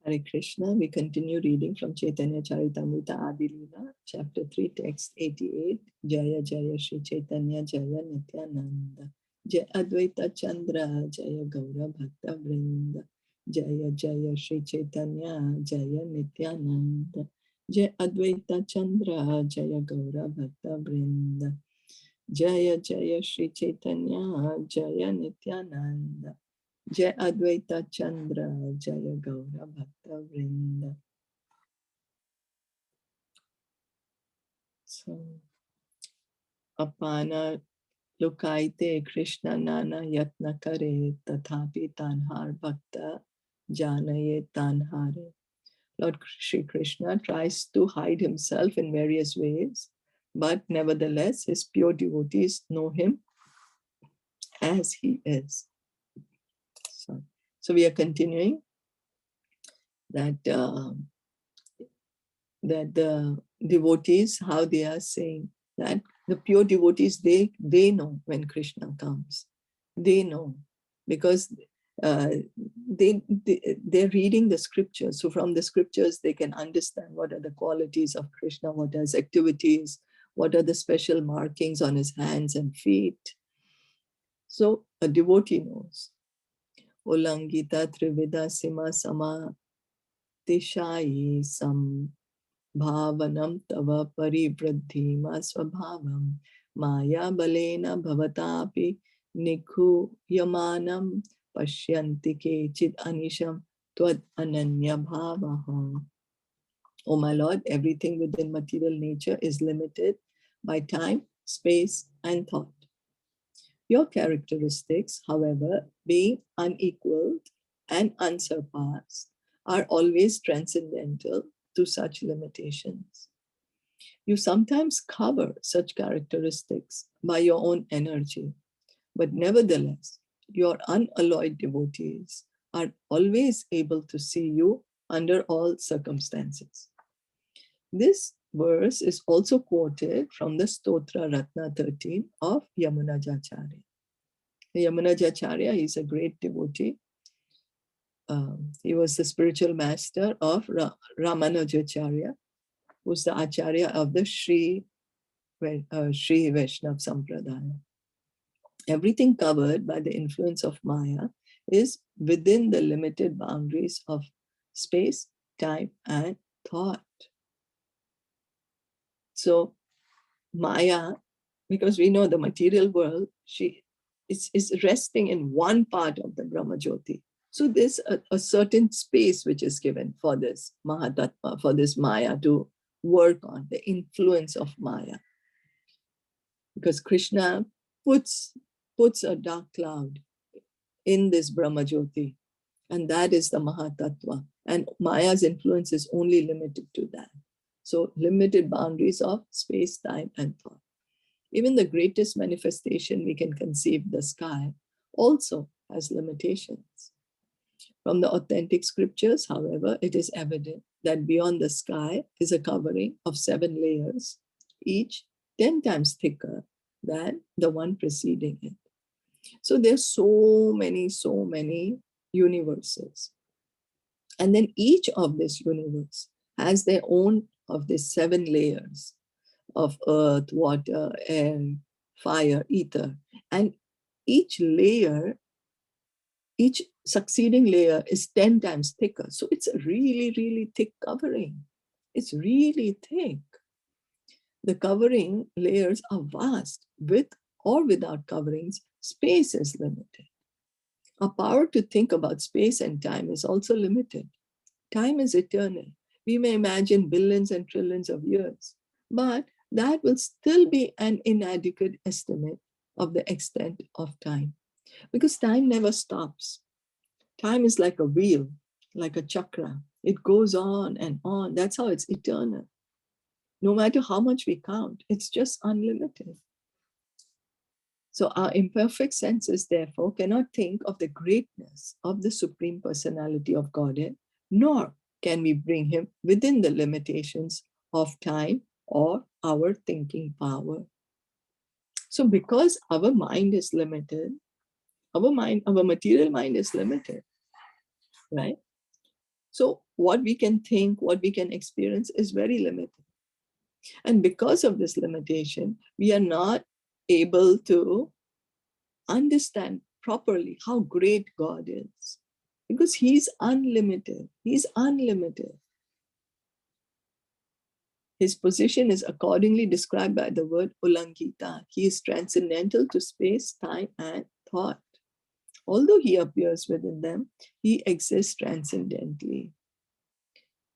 Hare Krishna. We continue reading from Chaitanya Charitamrita Adi Leela, chapter 3, text 88. Jaya Jaya Shri Chaitanya Jaya Nityananda. Jaya Advaita Chandra Jaya Gaura Bhakta Vrinda. Jaya Jaya Shri Chaitanya Jaya Nityananda. Jaya Advaita Chandra Jaya Gaura Bhakta Vrinda. Jaya Jaya Shri Chaitanya Jaya Nityananda. Jai Advaita Chandra, Jaya Gaura Bhakta Vrinda. So, Apana Lukaite Krishna Nana Yatna Kare Tathapi Tanhar Bhakta Janaye Tanhare. Lord Shri Krishna tries to hide himself in various ways, but nevertheless his pure devotees know him as he is. So we are continuing that the devotees, how they are saying that the pure devotees, they know when Krishna comes. They know because they're reading the scriptures. So from the scriptures, they can understand what are the qualities of Krishna, what are his activities, what are the special markings on his hands and feet. So a devotee knows. Ulangita Trivida Sima Sama Tishayi Sam Bhavanam tava parivriddhima swabhavam maya balena bhavatapi nikhu yamanam pashyanti kechid anisham tvad ananya bhavaha. O my Lord, everything within material nature is limited by time, space, and thought. Your characteristics, however, being unequaled and unsurpassed, are always transcendental to such limitations. You sometimes cover such characteristics by your own energy, but nevertheless, your unalloyed devotees are always able to see you under all circumstances. This verse is also quoted from the Stotra Ratna 13 of Yamunajacharya. Yamunajacharya is a great devotee. He was the spiritual master of Ramanujacharya, who's the Acharya of the Sri Vaishnav Sampradaya. Everything covered by the influence of Maya is within the limited boundaries of space, time, and thought. So Maya, because we know the material world, she is resting in one part of the Brahmajyoti. So there's a certain space which is given for this Mahatattva, for this Maya to work on, the influence of Maya. Because Krishna puts a dark cloud in this Brahmajyoti, and that is the Mahatattva. And Maya's influence is only limited to that. So limited boundaries of space, time, and thought. Even the greatest manifestation we can conceive, the sky, also has limitations. From the authentic scriptures, however, it is evident that beyond the sky is a covering of 7 layers, each 10 times thicker than the one preceding it. So there's so many universes. And then each of this universe has their own of these 7 layers of earth, water, air, fire, ether. And each layer, each succeeding layer is 10 times thicker. So it's a really thick covering. It's really thick. The covering layers are vast. With or without coverings, space is limited. Our power to think about space and time is also limited. Time is eternal. We may imagine billions and trillions of years, but that will still be an inadequate estimate of the extent of time, because time never stops. Time is like a wheel, like a chakra. It goes on and on. That's how it's eternal. No matter how much we count, it's just unlimited. So our imperfect senses, therefore, cannot think of the greatness of the Supreme Personality of Godhead, nor can we bring him within the limitations of time or our thinking power. So because our mind is limited, our material mind is limited, right? So what we can think, what we can experience is very limited. And because of this limitation, we are not able to understand properly how great God is, because He's unlimited. He's unlimited. His position is accordingly described by the word Ulankita. He is transcendental to space, time, and thought. Although He appears within them, He exists transcendently.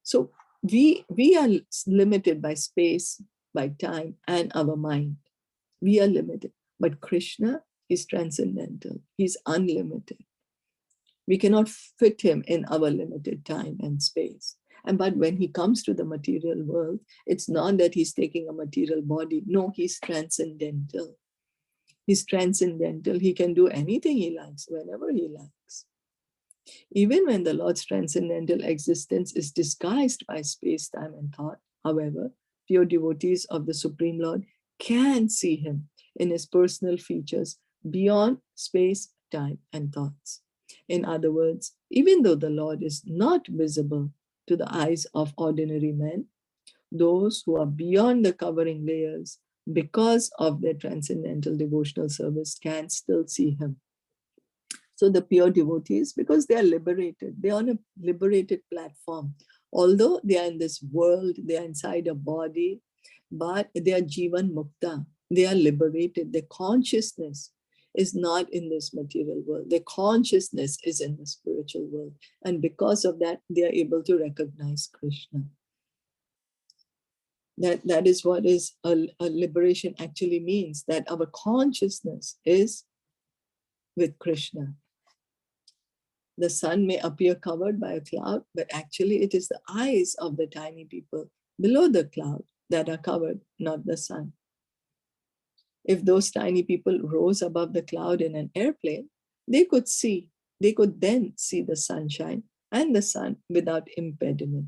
So we are limited by space, by time, and our mind. We are limited. But Krishna is transcendental. He's unlimited. We cannot fit Him in our limited time and space. But when He comes to the material world, it's not that He's taking a material body. No, He's transcendental. He's transcendental. He can do anything He likes, whenever He likes. Even when the Lord's transcendental existence is disguised by space, time, and thought, however, pure devotees of the Supreme Lord can see Him in His personal features beyond space, time, and thoughts. In other words, even though the Lord is not visible to the eyes of ordinary men, those who are beyond the covering layers because of their transcendental devotional service can still see Him. So the pure devotees, because they are liberated, they are on a liberated platform. Although they are in this world, they are inside a body, but they are Jivan Mukta. They are liberated. Their consciousness is not in this material world. Their consciousness is in the spiritual world. And because of that, they are able to recognize Krishna. That is what is a liberation actually means, that our consciousness is with Krishna. The sun may appear covered by a cloud, but actually it is the eyes of the tiny people below the cloud that are covered, not the sun. If those tiny people rose above the cloud in an airplane, they could then see the sunshine and the sun without impediment.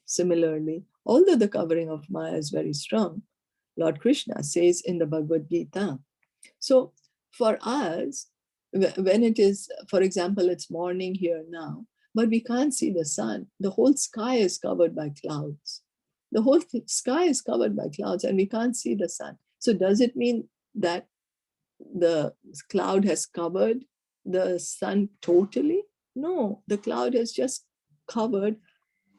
Similarly, although the covering of Maya is very strong, Lord Krishna says in the Bhagavad Gita. So for us, when it is, for example, it's morning here now, but we can't see the sun. The whole sky is covered by clouds. The whole sky is covered by clouds and we can't see the sun. So does it mean that the cloud has covered the sun totally? No, the cloud has just covered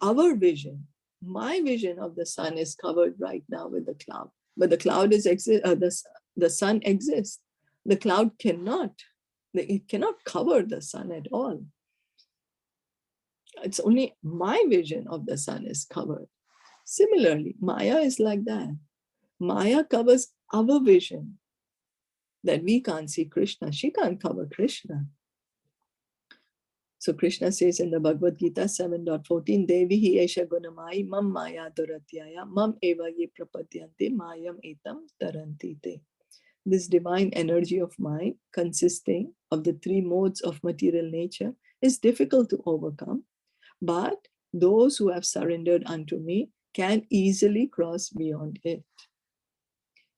our vision. My vision of the sun is covered right now with the cloud, but the cloud is the sun exists. The cloud cannot. It cannot cover the sun at all. It's only my vision of the sun is covered. Similarly, Maya is like that. Maya covers our vision, that we can't see Krishna. She can't cover Krishna. So Krishna says in the Bhagavad Gita 7.14, Devi hi esha gunamai mam maya duratyaya mam eva ye prapadyante mayam etam taranti te. This divine energy of mind, consisting of the three modes of material nature, is difficult to overcome, but those who have surrendered unto me can easily cross beyond it.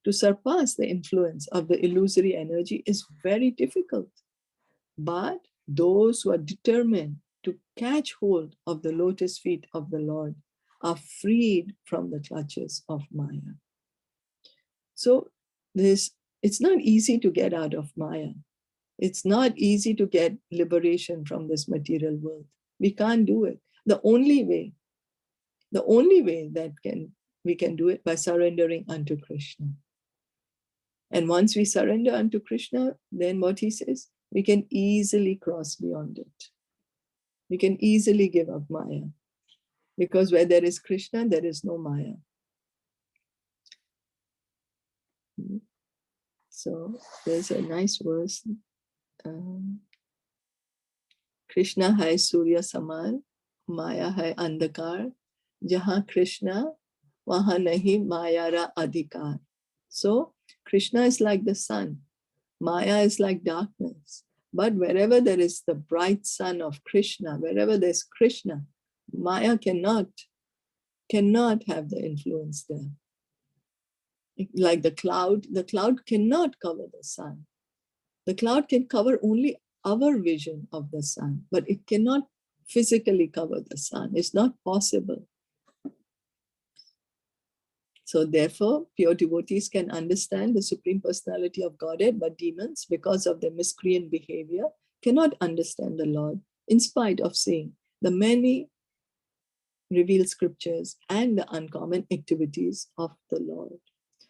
To surpass the influence of the illusory energy is very difficult, but those who are determined to catch hold of the lotus feet of the Lord are freed from the clutches of Maya. So it's not easy to get out of Maya. It's not easy to get liberation from this material world. We can't do it. The only way that we can do it by surrendering unto Krishna. And once we surrender unto Krishna, then what he says, we can easily cross beyond it. We can easily give up Maya. Because where there is Krishna, there is no Maya. So there's a nice verse. Krishna hai Surya Saman, Maya hai Andhakar, Jahan Krishna, wahan nahi Mayara Adhikar. So Krishna is like the sun, Maya is like darkness. But wherever there is the bright sun of Krishna, wherever there's Krishna, Maya cannot have the influence there. Like the cloud cannot cover the sun. The cloud can cover only our vision of the sun, but it cannot physically cover the sun. It's not possible. So therefore, pure devotees can understand the Supreme Personality of Godhead, but demons, because of their miscreant behavior, cannot understand the Lord, in spite of seeing the many revealed scriptures and the uncommon activities of the Lord.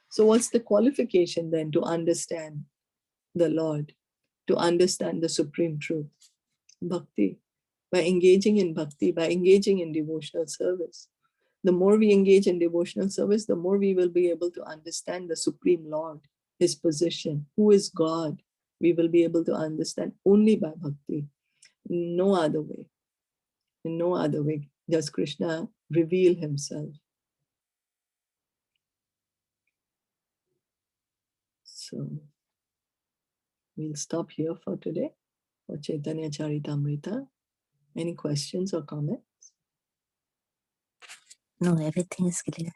So what's the qualification then to understand the Lord, to understand the supreme truth? Bhakti. By engaging in bhakti, by engaging in devotional service. The more we engage in devotional service, the more we will be able to understand the Supreme Lord, his position, who is God. We will be able to understand only by bhakti. No other way. In no other way does Krishna reveal himself. So we'll stop here for today for Chaitanya Charitamrita. Any questions or comments? No, everything is clear.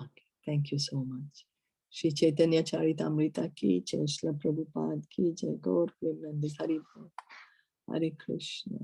Okay, thank you so much. Shri Chaitanya Charitamrita ki jai, Srila Prabhupada ki jai, Gaur Premanandi Hari Bol. Hare Krishna.